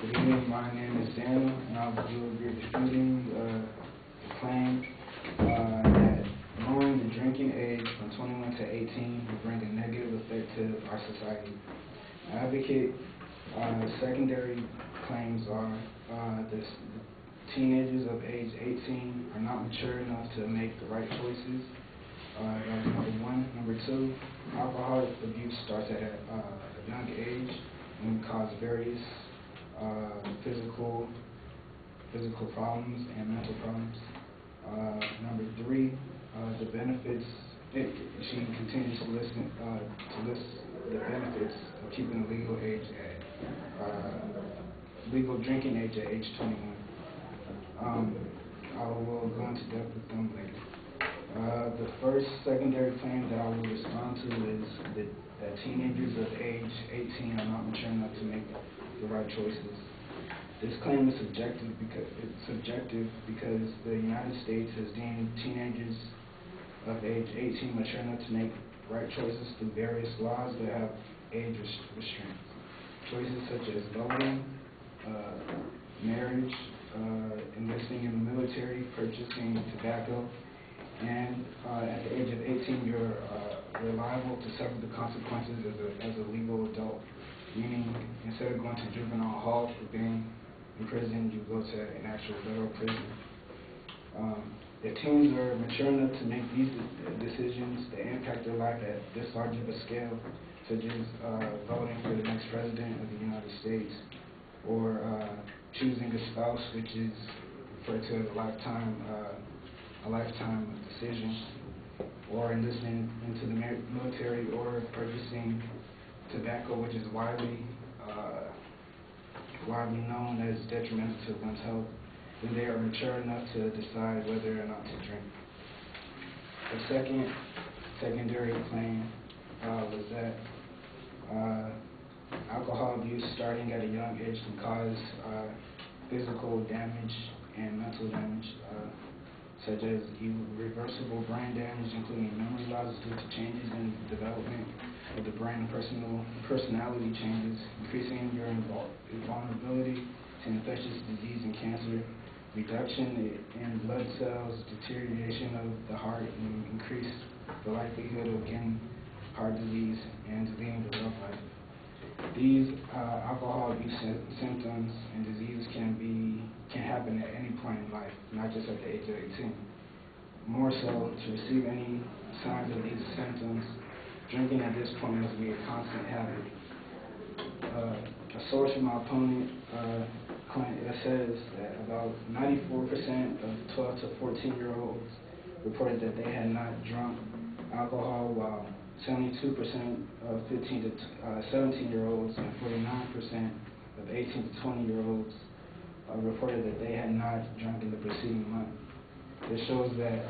Good evening, my name is Daniel, and I will be disputing the claim that lowering the drinking age from 21 to 18 will bring a negative effect to our society. I advocate secondary claims are the teenagers of age 18 are not mature enough to make the right choices. That's number one. Number two, alcohol abuse starts at a young age and can cause various physical problems and mental problems. Number three, the benefits. She continues to list the benefits of keeping the legal age at legal drinking age at age 21. I will go into depth with them later. The first secondary claim that I will respond to is that teenagers of age 18 are not mature enough to make the right choices. This claim is subjective because the United States has deemed teenagers of age 18 mature enough to make right choices through various laws that have age restraints. Choices such as voting, marriage, enlisting in the military, purchasing tobacco, and at the age of 18 you're liable to suffer the consequences as a legal adult, meaning instead of going to juvenile hall for being in prison, you go to an actual federal prison. If teens are mature enough to make these decisions that impact their life at this large of a scale, such as voting for the next president of the United States, or choosing a spouse, which is referred to as a lifetime decision, or enlisting into the military, or purchasing tobacco, which is widely known as detrimental to one's health, then they are mature enough to decide whether or not to drink. The secondary claim was that alcohol abuse starting at a young age can cause physical damage and mental damage, such as irreversible brain damage, including memory loss due to changes in the development of the brain and personality changes, increasing your vulnerability to infectious disease and cancer, reduction in blood cells, deterioration of the heart, and increase the likelihood of getting heart disease and leading a rough life. These alcohol abuse symptoms and diseases can happen at any point in life, not just at the age of 18. More so, to receive any signs of these symptoms, drinking at this point must be a constant habit. A source from my opponent says that about 94% of 12 to 14-year-olds reported that they had not drunk alcohol, while 72% of 15 to 17-year-olds and 49% of 18 to 20-year-olds reported that they had not drunk in the preceding month. This shows that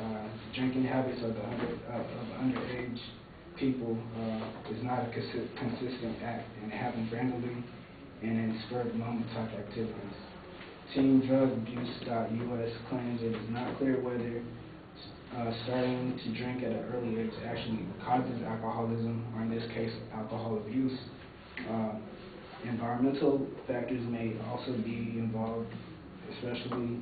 drinking habits of underage people is not a consistent act, and it happens randomly and in spur-of-the-moment type activities. TeenDrugAbuse.us claims it is not clear whether starting to drink at an early age actually causes alcoholism, or in this case, alcohol abuse. Environmental factors may also be involved, especially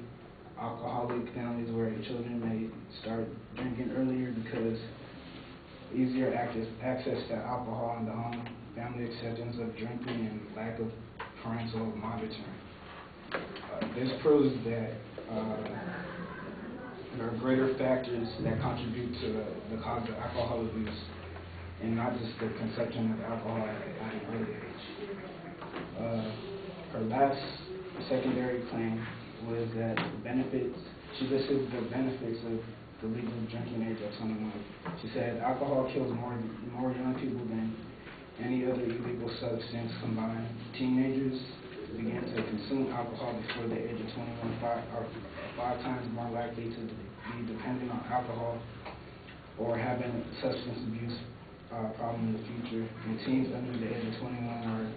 alcoholic families where children may start drinking earlier because easier access to alcohol in the home, family acceptance of drinking, and lack of parental monitoring. This proves that there are greater factors that contribute to the cause of alcohol abuse, and not just the consumption of alcohol at an early age. Her last secondary claim was that she listed the benefits of the legal drinking age at 21. She said alcohol kills more young people than any other illegal substance combined. Teenagers begin to consume alcohol before the age of 21 are 5 times more likely to be dependent on alcohol or having a substance abuse problem in the future. And teens under the age of 21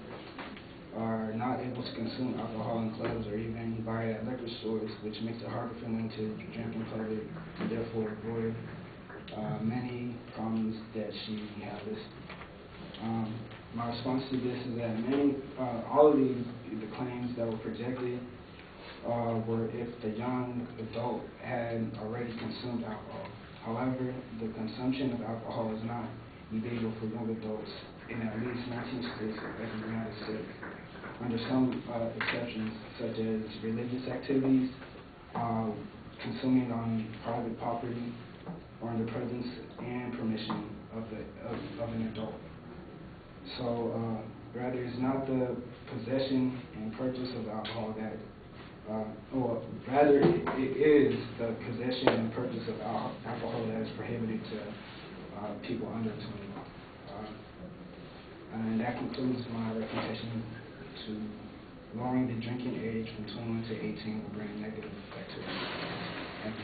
are not able to consume alcohol in clubs or even buy it at liquor stores, which makes it harder for them to drink in public and therefore avoid many problems that she has listed. My response to this is that all of the claims that were rejected were if the young adult had already consumed alcohol. However, the consumption of alcohol is not illegal for young adults in at least 19 states of the United States, under some exceptions, such as religious activities, consuming on private property, or in the presence and permission of an adult. So, rather, it's not the possession and purchase of alcohol that, or rather, it is the possession and purchase of alcohol that is prohibited to people under 21. And that concludes my recommendation to lowering the drinking age from 21 to 18 will bring a negative effect to it. Thank you.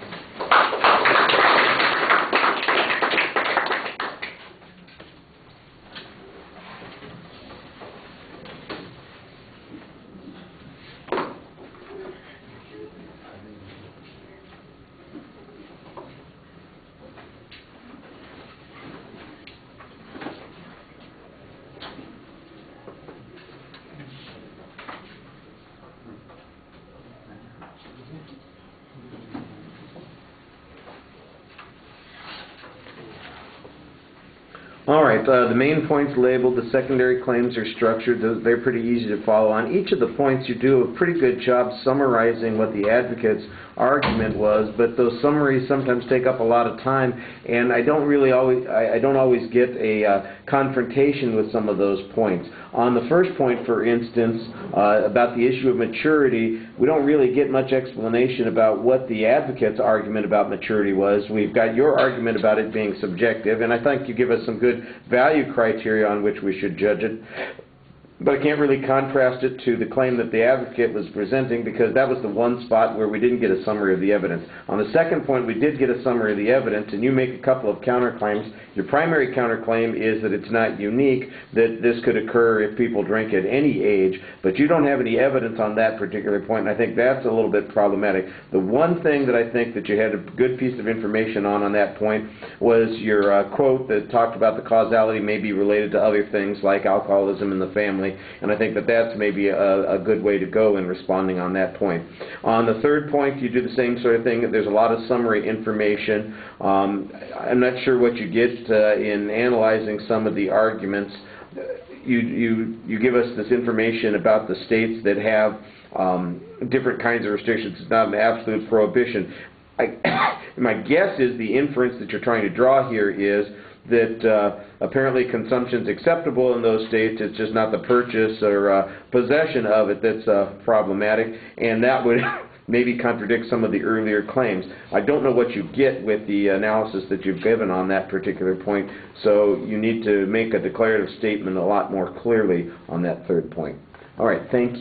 All right, the main points labeled, the secondary claims are structured. They're pretty easy to follow. On each of the points, you do a pretty good job summarizing what the advocate's argument was, but those summaries sometimes take up a lot of time, and I don't always get a confrontation with some of those points. On the first point, for instance, about the issue of maturity, we don't really get much explanation about what the advocate's argument about maturity was. We've got your argument about it being subjective, and I think you give us some good value criteria on which we should judge it. But I can't really contrast it to the claim that the advocate was presenting, because that was the one spot where we didn't get a summary of the evidence. On the second point, we did get a summary of the evidence, and you make a couple of counterclaims. Your primary counterclaim is that it's not unique, that this could occur if people drink at any age, but you don't have any evidence on that particular point, and I think that's a little bit problematic. The one thing that I think that you had a good piece of information on that point was your quote that talked about the causality may be related to other things like alcoholism in the family. And I think that that's maybe a good way to go in responding on that point. On the third point, you do the same sort of thing. There's a lot of summary information. I'm not sure what you get in analyzing some of the arguments. You give us this information about the states that have different kinds of restrictions. It's not an absolute prohibition. My guess is the inference that you're trying to draw here is that apparently consumption is acceptable in those states. It's just not the purchase or possession of it that's problematic, and that would maybe contradict some of the earlier claims. I don't know what you get with the analysis that you've given on that particular point, so you need to make a declarative statement a lot more clearly on that third point. All right, thank you.